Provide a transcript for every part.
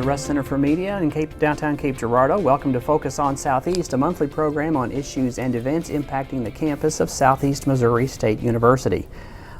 Russ Center for Media in downtown Cape Girardeau. Welcome to Focus on Southeast, a monthly program on issues and events impacting the campus of Southeast Missouri State University.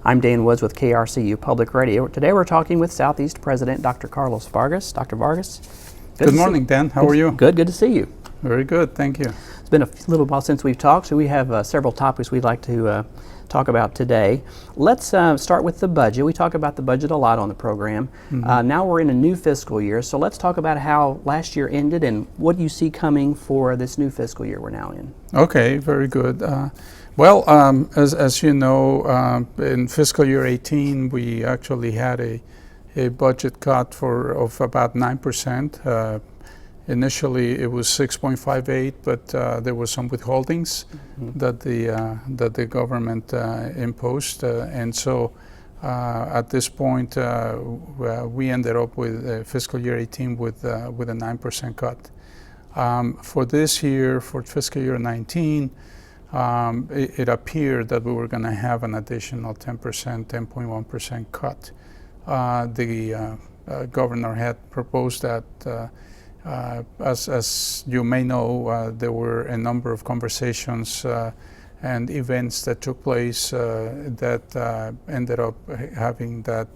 I'm Dan Woods with KRCU Public Radio. Today we're talking with Southeast President Dr. Carlos Vargas. Dr. Vargas. Good morning, Dan. How are you? Good to see you. Very good, thank you. It's been a little while since we've talked, so we have several topics we'd like to talk about today. Let's start with the budget. We talk about the budget a lot on the program. Now we're in a new fiscal year, so let's talk about how last year ended and what do you see coming for this new fiscal year we're now in. Okay, very good. As you know, in fiscal year 18, we actually had a budget cut of about 9%. Initially, it was 6.58, but there were some withholdings that the government imposed, and so at this point, we ended up with fiscal year 18 with a 9% cut. For this year, for fiscal year 19, it appeared that we were going to have an additional 10.1% cut. The governor had proposed that. As you may know, there were a number of conversations and events that took place that ended up having that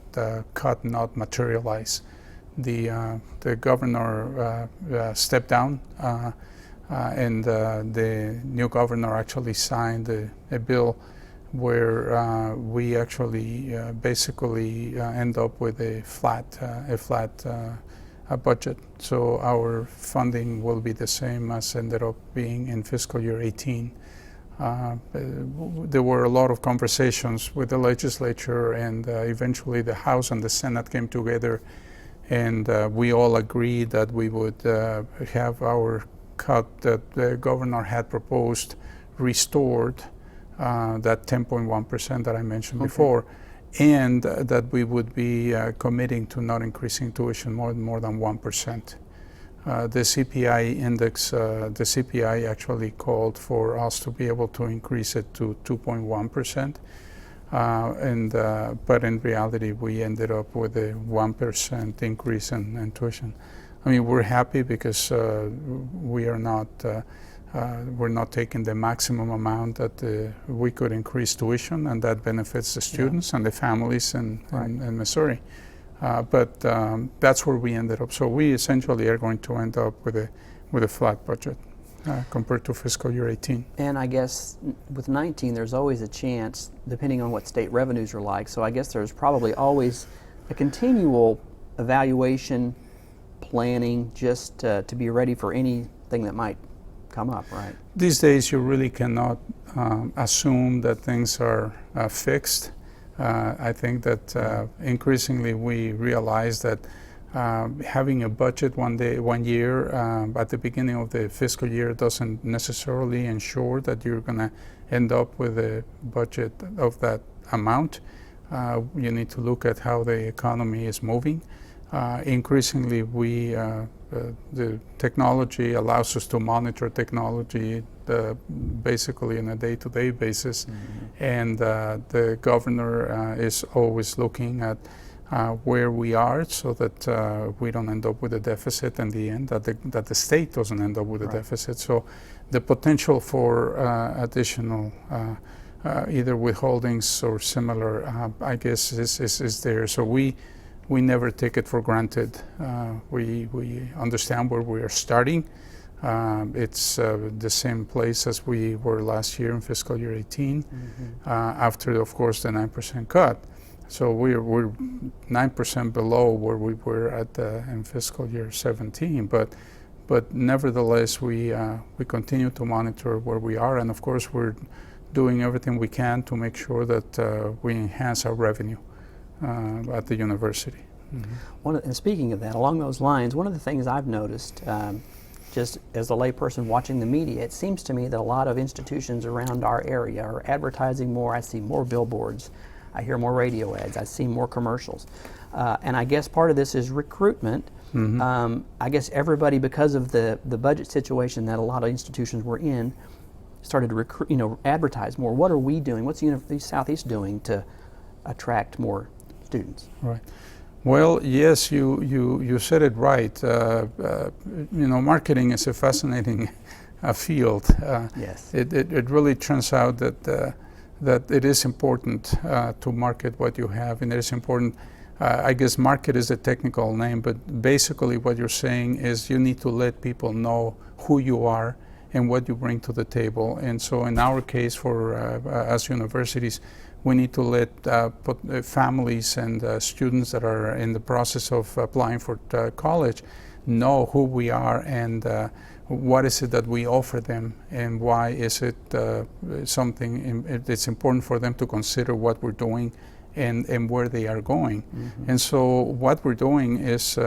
cut not materialize. The governor stepped down, and the new governor actually signed a bill where we actually basically end up with a flat budget. So our funding will be the same as ended up being in fiscal year 18. There were a lot of conversations with the legislature, and eventually the House and the Senate came together, and we all agreed that we would have our cut that the governor had proposed restored, that 10.1% that I mentioned before, and that we would be committing to not increasing tuition more than 1%. The CPI index, the CPI actually called for us to be able to increase it to 2.1%, but in reality we ended up with a 1% increase in tuition. I mean, we're happy because we're not taking the maximum amount that we could increase tuition, and that benefits the students and the families in Missouri. But that's where we ended up. So we essentially are going to end up with a flat budget compared to fiscal year 18. And I guess with 19, there's always a chance, depending on what state revenues are like. So I guess there's probably always a continual evaluation, planning, just to be ready for anything that might come up, right? These days you really cannot assume that things are fixed. I think that increasingly we realize that having a budget one year at the beginning of the fiscal year doesn't necessarily ensure that you're going to end up with a budget of that amount. You need to look at how the economy is moving. Increasingly, the technology allows us to monitor technology basically on a day-to-day basis, and the governor is always looking at where we are so that we don't end up with a deficit in the end, that the state doesn't end up with a deficit. So the potential for additional either withholdings or similar, I guess, is there. So we never take it for granted. We understand where we are starting. It's the same place as we were last year in fiscal year 18, after, of course, the 9% cut. So we're 9% below where we were in fiscal year 17. But nevertheless, we continue to monitor where we are, and of course, we're doing everything we can to make sure that we enhance our revenue at the university. And speaking of that, along those lines, one of the things I've noticed, just as a layperson watching the media, it seems to me that a lot of institutions around our area are advertising more. I see more billboards, I hear more radio ads, I see more commercials. And I guess part of this is recruitment. I guess everybody, because of the budget situation that a lot of institutions were in, started to advertise more. What are we doing? What's the University of Southeast doing to attract more students? Right. Well, yes, you said it right. Marketing is a fascinating field. Yes. It really turns out that it is important to market what you have, and it is important. I guess market is a technical name, but basically what you're saying is you need to let people know who you are and what you bring to the table. And so in our case, for as universities, we need to let families and students that are in the process of applying for college know who we are and what is it that we offer them, and why is it something it's important for them to consider what we're doing and where they are going. Mm-hmm. And so what we're doing is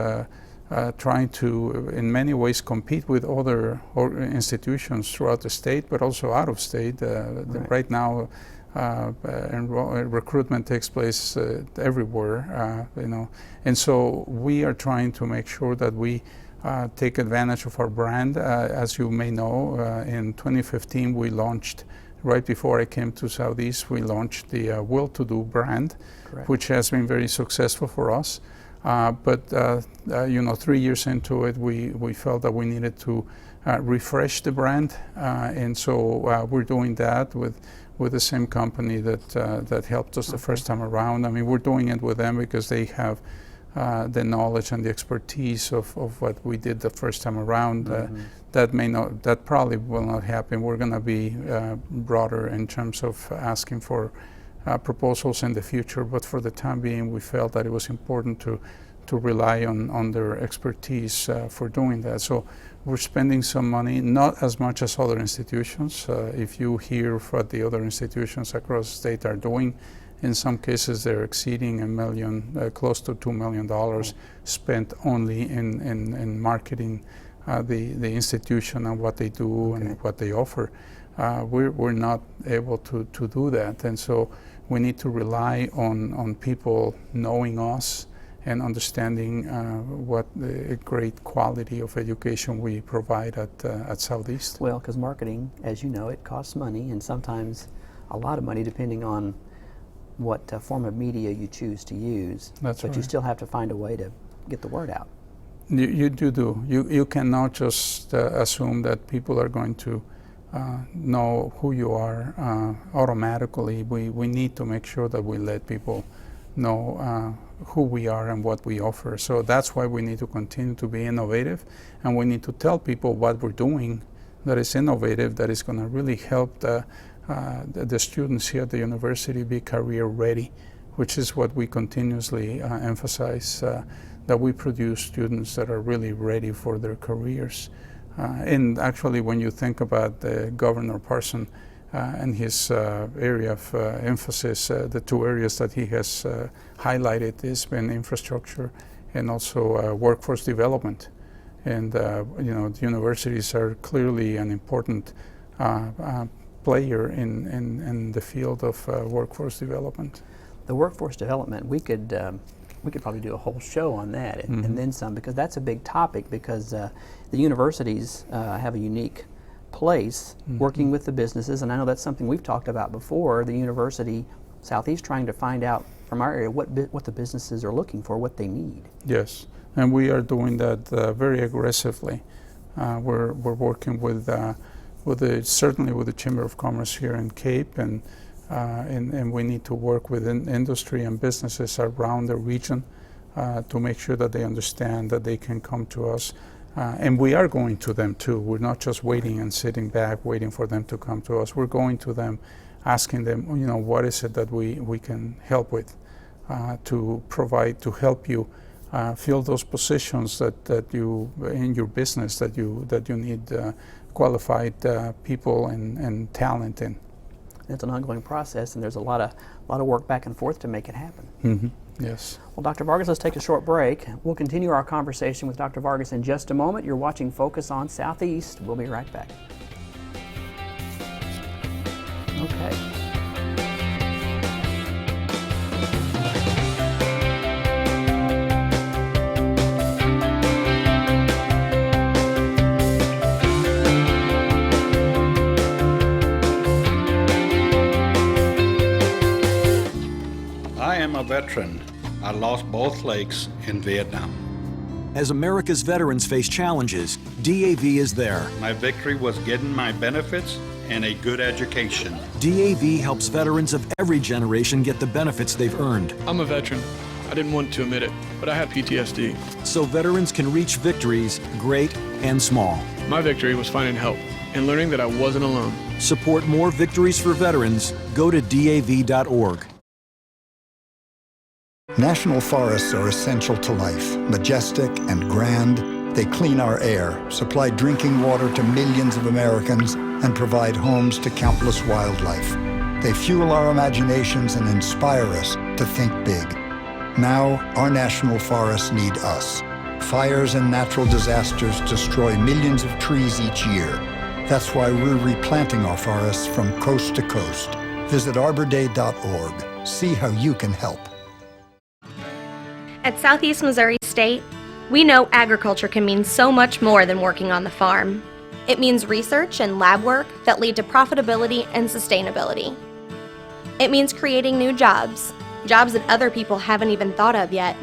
trying to, in many ways, compete with other institutions throughout the state, but also out of state. Right now, recruitment takes place everywhere, and so we are trying to make sure that we take advantage of our brand. As you may know, in 2015 we launched, right before I came to Southeast, we launched the Will to Do brand. Correct. Which has been very successful for us. But 3 years into it, we felt that we needed to refresh the brand, and so we're doing that with the same company that helped us the first time around. I mean, we're doing it with them because they have the knowledge and the expertise of what we did the first time around. Mm-hmm. That probably will not happen. We're going to be broader in terms of asking for proposals in the future, but for the time being, we felt that it was important to rely on their expertise for doing that. So we're spending some money, not as much as other institutions. If you hear what the other institutions across the state are doing, in some cases they're exceeding $1 million, close to $2 million spent only in marketing the institution and what they do. Okay. And what they offer. We're not able to do that, and so we need to rely on people knowing us and understanding what a great quality of education we provide at Southeast. Well, because marketing, as you know, it costs money, and sometimes a lot of money depending on what form of media you choose to use. That's right. But you still have to find a way to get the word out. You do. You cannot just assume that people are going to know who you are automatically. We need to make sure that we let people know who we are and what we offer. So that's why we need to continue to be innovative, and we need to tell people what we're doing that is innovative, that is going to really help the students here at the university be career ready, which is what we continuously emphasize, that we produce students that are really ready for their careers. And actually, when you think about Governor Parson and his area of emphasis, the two areas that he has highlighted has been infrastructure and also workforce development. And the universities are clearly an important player in the field of workforce development. The workforce development, we could probably do a whole show on that, and, mm-hmm. and then some, because that's a big topic, because the universities have a unique place, mm-hmm. working with the businesses, and I know that's something we've talked about before, the University Southeast trying to find out from our area what the businesses are looking for, what they need. Yes, and we are doing that very aggressively. We're working certainly with the Chamber of Commerce here in Cape, and we need to work with industry and businesses around the region to make sure that they understand that they can come to us. And we are going to them too. We're not just waiting and sitting back waiting for them to come to us. We're going to them, asking them, what is it that we can help with to provide, to help you fill those positions that you, in your business, that you need qualified people and talent in. It's an ongoing process, and there's a lot of work back and forth to make it happen. Mm-hmm. Yes. Well, Dr. Vargas, let's take a short break. We'll continue our conversation with Dr. Vargas in just a moment. You're watching Focus on Southeast. We'll be right back. Okay. I am a veteran. I lost both legs in Vietnam. As America's veterans face challenges, DAV is there. My victory was getting my benefits and a good education. DAV helps veterans of every generation get the benefits they've earned. I'm a veteran. I didn't want to admit it, but I have PTSD. So veterans can reach victories, great and small. My victory was finding help and learning that I wasn't alone. Support more victories for veterans. Go to DAV.org. National forests are essential to life, majestic and grand. They clean our air, supply drinking water to millions of Americans, and provide homes to countless wildlife. They fuel our imaginations and inspire us to think big. Now, our national forests need us. Fires and natural disasters destroy millions of trees each year. That's why we're replanting our forests from coast to coast. Visit arborday.org. See how you can help. At Southeast Missouri State, we know agriculture can mean so much more than working on the farm. It means research and lab work that lead to profitability and sustainability. It means creating new jobs, jobs that other people haven't even thought of yet.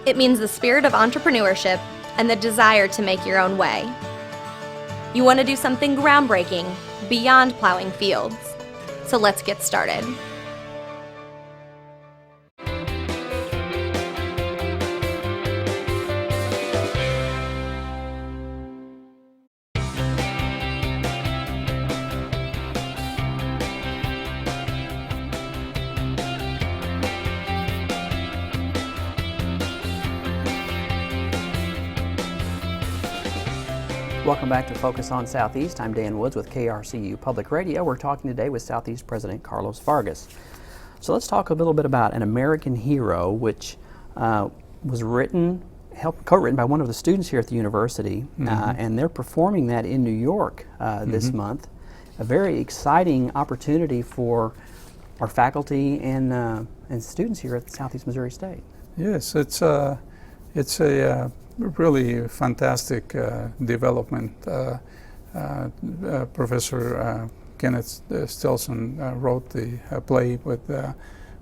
It means the spirit of entrepreneurship and the desire to make your own way. You want to do something groundbreaking beyond plowing fields. So let's get started. Welcome back to Focus on Southeast. I'm Dan Woods with KRCU Public Radio. We're talking today with Southeast President Carlos Vargas. So let's talk a little bit about An American Hero, which was co-written by one of the students here at the university, and they're performing that in New York this month. A very exciting opportunity for our faculty and students here at Southeast Missouri State. Yes, it's a really fantastic development. Professor Kenneth Stilson wrote the play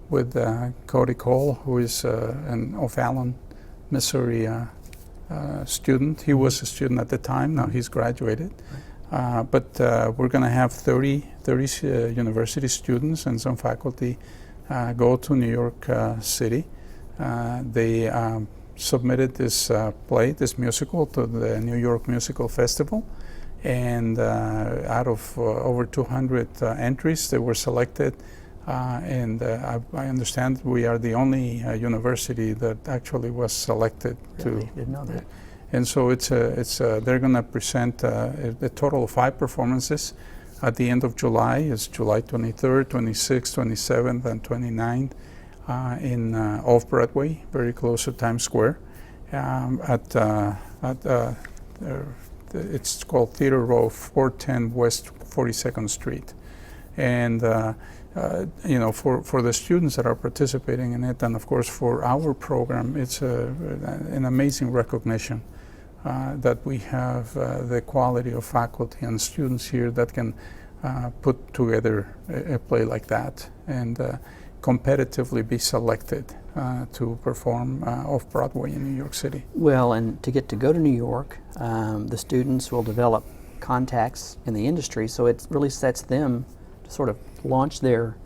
with Cody Cole, who is an O'Fallon, Missouri student. He was a student at the time. Now he's graduated. But we're going to have 30 university students and some faculty go to New York City. They submitted this play, this musical, to the New York Musical Festival, and out of over 200 entries, they were selected, and I understand we are the only university that actually was selected. Really? Didn't know that. And so they're going to present a total of 5 performances at the end of July. It's July 23rd, 26th, 27th, and 29th. In off-Broadway, very close to Times Square. It's called Theater Row, 410 West 42nd Street. And for the students that are participating in it, and of course for our program, it's an amazing recognition that we have the quality of faculty and students here that can put together a play like that, and competitively be selected to perform off-Broadway in New York City. Well, and to get to go to New York, the students will develop contacts in the industry, so it really sets them to sort of launch their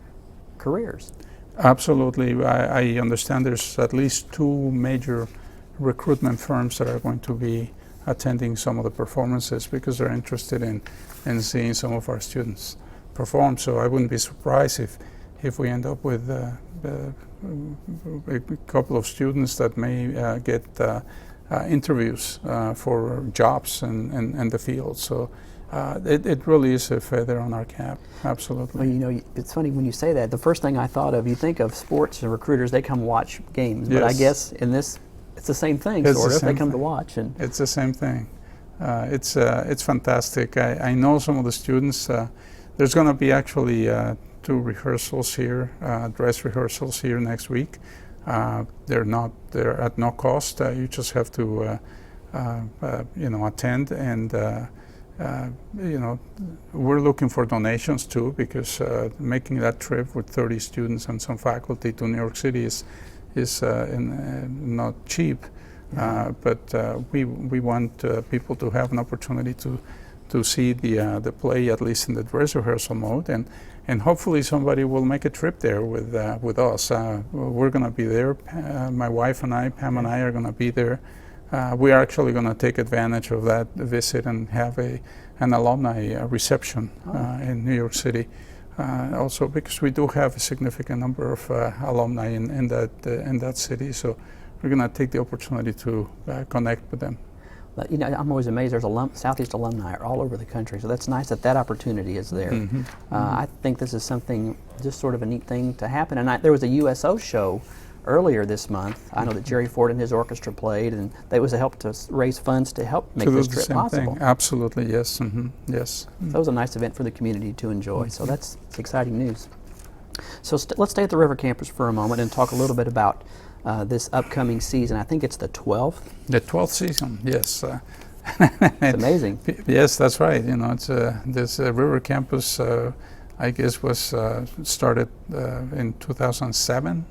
careers. Absolutely. I understand there's at least 2 major recruitment firms that are going to be attending some of the performances because they're interested in seeing some of our students perform. So I wouldn't be surprised if we end up with a couple of students that may get interviews for jobs in the field. So it really is a feather on our cap, absolutely. Well, it's funny when you say that. The first thing I thought of, you think of sports and recruiters, they come watch games. But I guess in this, it's the same thing, sort of. They come to watch. And it's the same thing. It's fantastic. I know some of the students. There's going to be actually 2 rehearsals here, dress rehearsals here next week. They're at no cost. You just have to attend, and we're looking for donations too, because making that trip with 30 students and some faculty to New York City is is not cheap. But we want people to have an opportunity to see the play, at least in the dress rehearsal mode, and hopefully somebody will make a trip there with us. We're going to be there. My wife and I, Pam and I, are going to be there. We are actually going to take advantage of that visit and have an alumni reception in New York City. Also, because we do have a significant number of alumni in that city, so we're going to take the opportunity to connect with them. But, you know, I'm always amazed. There's Southeast alumni all over the country, so that's nice that opportunity is there. I think this is something, just sort of a neat thing to happen. And there was a USO show earlier this month. I know that Jerry Ford and his orchestra played, and that was a help to raise funds to help make this trip possible. Absolutely, yes. Yes. That was a nice event for the community to enjoy, so that's exciting news. So let's stay at the River Campus for a moment and talk a little bit about this upcoming season. I think it's the 12th. The 12th season, yes. It's amazing. Yes, that's right. You know, it's this River Campus, I guess, was started in 2007,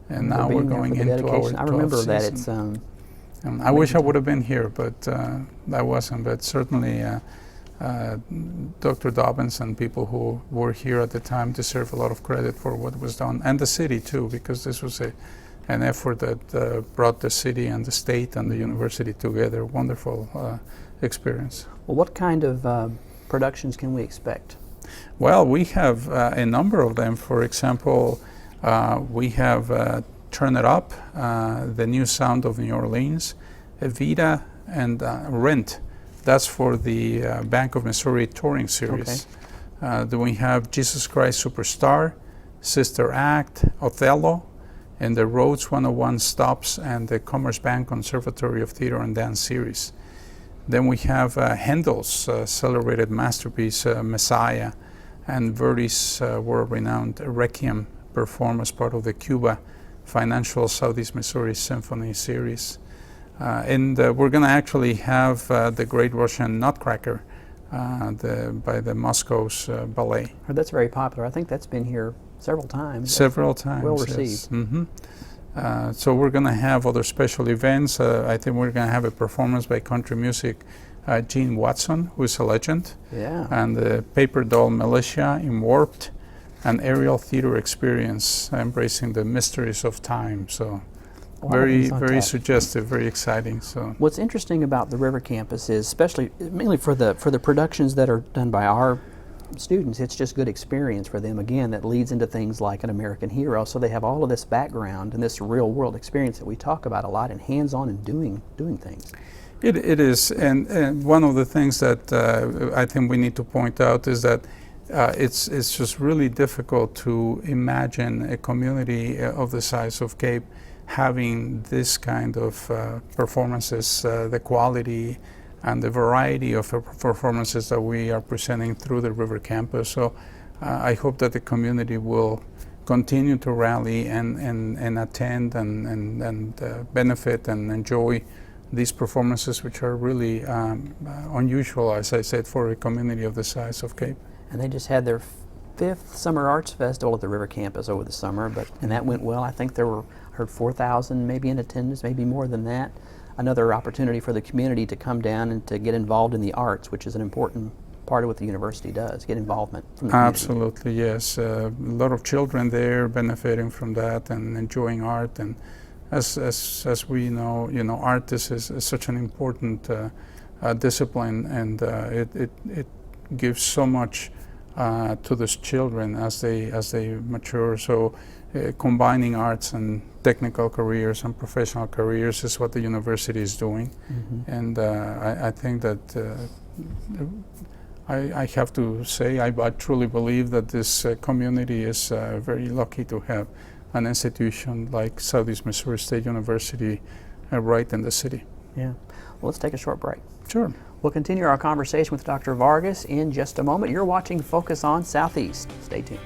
and now we're going into our 12th I remember season. that. It's. I wish I would have been here, but I wasn't. But certainly, Dr. Dobbins and people who were here at the time deserve a lot of credit for what was done, and the city too, because this was an effort that brought the city and the state and the university together. Wonderful experience. Well, what kind of productions can we expect? Well, we have a number of them. For example, we have Turn It Up, The New Sound of New Orleans, Evita, and Rent. That's for the Bank of Missouri touring series. Okay. Then we have Jesus Christ Superstar, Sister Act, Othello, and the Rhodes 101 Stops and the Commerce Bank Conservatory of Theater and Dance series. Then we have Handel's celebrated masterpiece, Messiah, and Verdi's world-renowned Requiem performed as part of the Cuba Financial Southeast Missouri Symphony series. And we're going to actually have the Great Russian Nutcracker by the Moscow's ballet. Oh, that's very popular. I think that's been here several times. Several times, well received. Yes. Mm-hmm. So we're going to have other special events. I think we're going to have a performance by country music Gene Watson, who is a legend, and the Paper Doll Militia in Warped, an aerial theater experience embracing the mysteries of time. So very suggestive, very exciting. So what's interesting about the River Campus is, especially mainly for the productions that are done by our students, it's just good experience for them, again, that leads into things like An American Hero. So they have all of this background and this real world experience that we talk about a lot, and hands-on and doing things. It is, and one of the things that I think we need to point out is that it's just really difficult to imagine a community of the size of Cape having this kind of performances, the quality and the variety of performances that we are presenting through the River Campus. So I hope that the community will continue to rally and attend and benefit and enjoy these performances, which are really unusual, as I said, for a community of the size of Cape. And they just had their 5th Summer Arts Festival at the River Campus over the summer, and that went well. I think there were, I heard 4,000 maybe in attendance, maybe more than that. Another opportunity for the community to come down and to get involved in the arts, which is an important part of what the university does, get involvement from the community. Absolutely, yes. A lot of children there benefiting from that and enjoying art. And as we know, art is such an important discipline, and it gives so much to these children as they mature. So combining arts and technical careers and professional careers is what the university is doing. Mm-hmm. And I think that I have to say I truly believe that this community is very lucky to have an institution like Southeast Missouri State University right in the city. Yeah. Well, let's take a short break. Sure. We'll continue our conversation with Dr. Vargas in just a moment. You're watching Focus on Southeast. Stay tuned.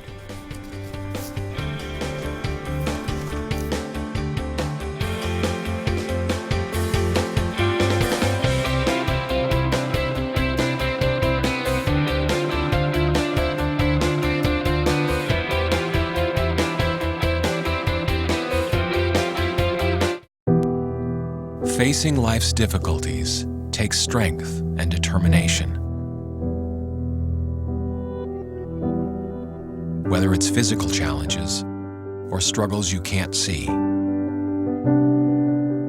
Facing life's difficulties takes strength and determination. Whether it's physical challenges or struggles you can't see,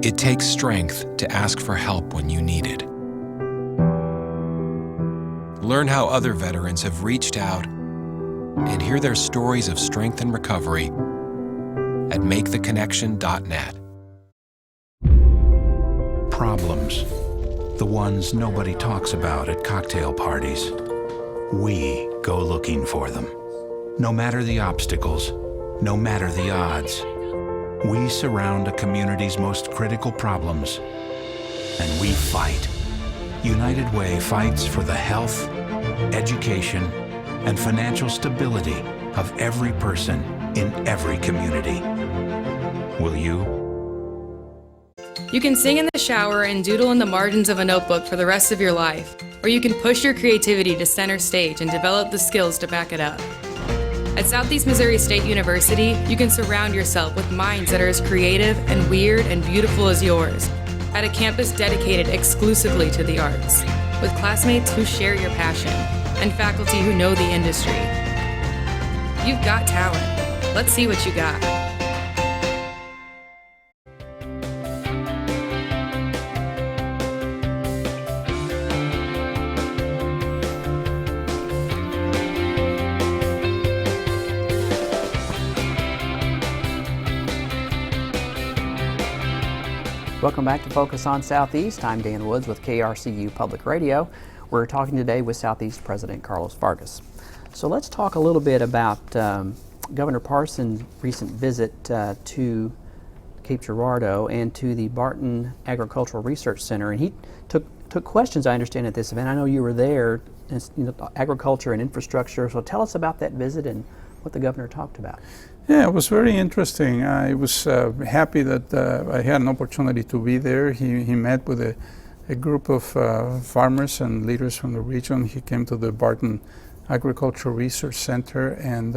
it takes strength to ask for help when you need it. Learn how other veterans have reached out and hear their stories of strength and recovery at maketheconnection.net. Problems, the ones nobody talks about at cocktail parties. We go looking for them. No matter the obstacles, no matter the odds, we surround a community's most critical problems, and we fight. United Way fights for the health, education, and financial stability of every person in every community. Will you? You can sing in the shower and doodle in the margins of a notebook for the rest of your life, or you can push your creativity to center stage and develop the skills to back it up. At Southeast Missouri State University, you can surround yourself with minds that are as creative and weird and beautiful as yours, at a campus dedicated exclusively to the arts, with classmates who share your passion and faculty who know the industry. You've got talent. Let's see what you got. Welcome back to Focus on Southeast. I'm Dan Woods with KRCU Public Radio. We're talking today with Southeast President Carlos Vargas. So let's talk a little bit about Governor Parson's recent visit to Cape Girardeau and to the Barton Agricultural Research Center. And he took questions, I understand, at this event. I know you were there, agriculture and infrastructure. So tell us about that visit and what the governor talked about. Yeah, it was very interesting. I was happy that I had an opportunity to be there. He met with a group of farmers and leaders from the region. He came to the Barton Agriculture Research Center, and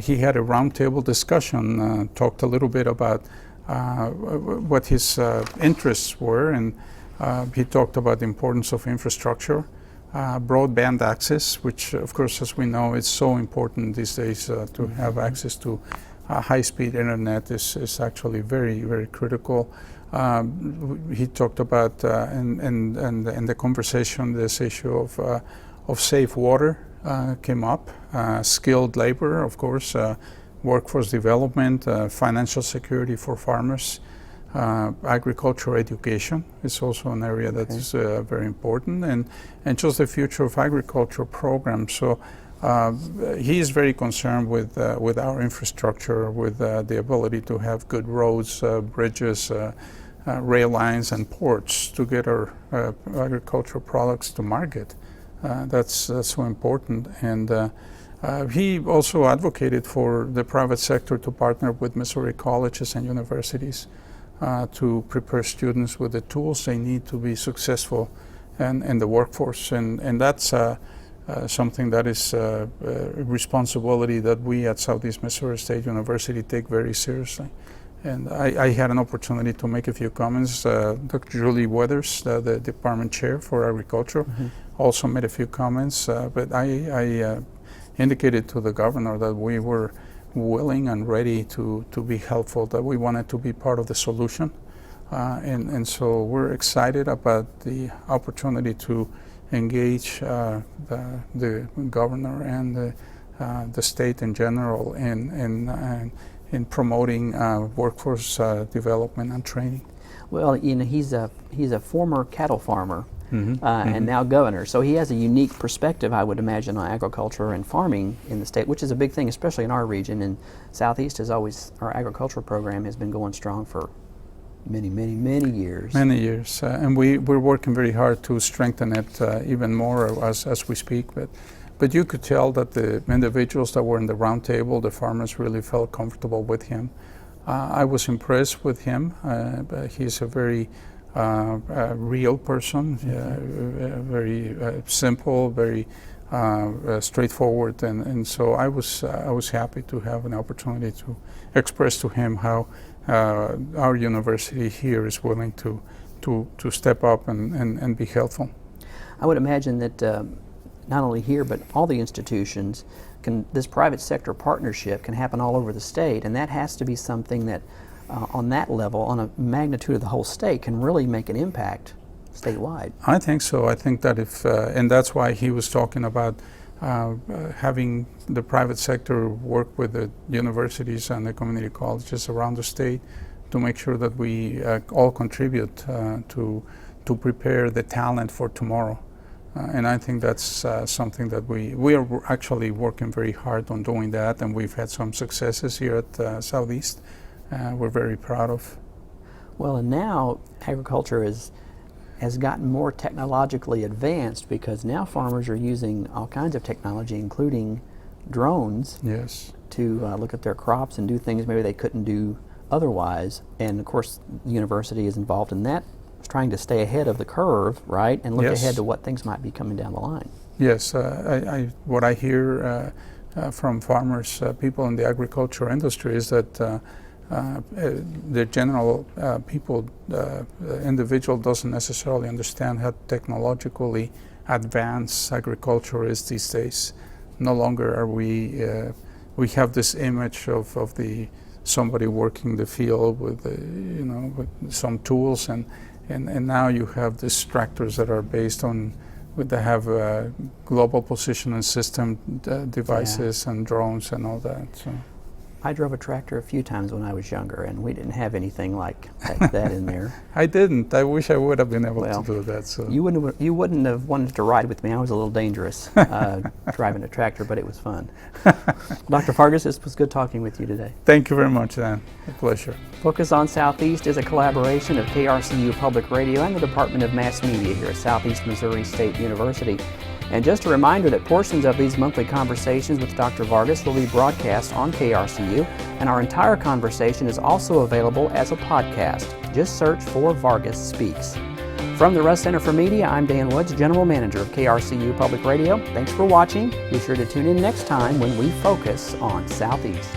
he had a roundtable discussion, talked a little bit about what his interests were, and he talked about the importance of infrastructure, broadband access, which of course, as we know, is so important these days. To have access to high-speed internet is actually very, very critical. He talked about in the conversation, this issue of safe water came up, skilled labor, of course, workforce development, financial security for farmers. Agricultural education is also an area that is very important, and just the future of agriculture programs. So he is very concerned with our infrastructure, with the ability to have good roads, bridges, rail lines, and ports to get our agricultural products to market. That's so important. And he also advocated for the private sector to partner with Missouri colleges and universities to prepare students with the tools they need to be successful in the workforce. And that's something that is a responsibility that we at Southeast Missouri State University take very seriously. And I had an opportunity to make a few comments. Dr. Julie Weathers, the department chair for agriculture, also made a few comments. But I indicated to the governor that we were willing and ready to be helpful, that we wanted to be part of the solution. And so we're excited about the opportunity to engage the governor and the state in general in promoting workforce development and training. Well, he's a former cattle farmer. And now governor. So he has a unique perspective, I would imagine, on agriculture and farming in the state, which is a big thing, especially in our region. And Southeast our agricultural program has been going strong for many, many, many years. Many years. And we're working very hard to strengthen it even more as we speak. But you could tell that the individuals that were in the round table, the farmers, really felt comfortable with him. I was impressed with him. He's a very real person, very simple, very straightforward, and so I was happy to have an opportunity to express to him how our university here is willing to step up and be helpful. I would imagine that not only here but all the institutions this private sector partnership can happen all over the state, and that has to be something that on that level, on a magnitude of the whole state, can really make an impact statewide. I think so. I think that if, and that's why he was talking about having the private sector work with the universities and the community colleges around the state to make sure that we all contribute to prepare the talent for tomorrow. And I think that's something that we are actually working very hard on doing that, and we've had some successes here at Southeast. We're very proud of. Well, and now agriculture has gotten more technologically advanced, because now farmers are using all kinds of technology, including drones, yes, to look at their crops and do things maybe they couldn't do otherwise. And of course, the university is involved in that, trying to stay ahead of the curve, right, and look yes. ahead to what things might be coming down the line. Yes, what I hear from farmers, people in the agriculture industry, is that the general people, individual doesn't necessarily understand how technologically advanced agriculture is these days. No longer are we have this image of the somebody working the field with with some tools, and now you have these tractors that are based on, they have global positioning system devices, yeah, and drones and all that. So I drove a tractor a few times when I was younger, and we didn't have anything like that in there. I didn't. I wish I would have been able to do that. So you wouldn't have wanted to ride with me. I was a little dangerous driving a tractor, but it was fun. Dr. Vargas, it was good talking with you today. Thank you very much, Dan. A pleasure. Focus on Southeast is a collaboration of KRCU Public Radio and the Department of Mass Media here at Southeast Missouri State University. And just a reminder that portions of these monthly conversations with Dr. Vargas will be broadcast on KRCU, and our entire conversation is also available as a podcast. Just search for Vargas Speaks. From the Russ Center for Media, I'm Dan Woods, General Manager of KRCU Public Radio. Thanks for watching. Be sure to tune in next time when we focus on Southeast.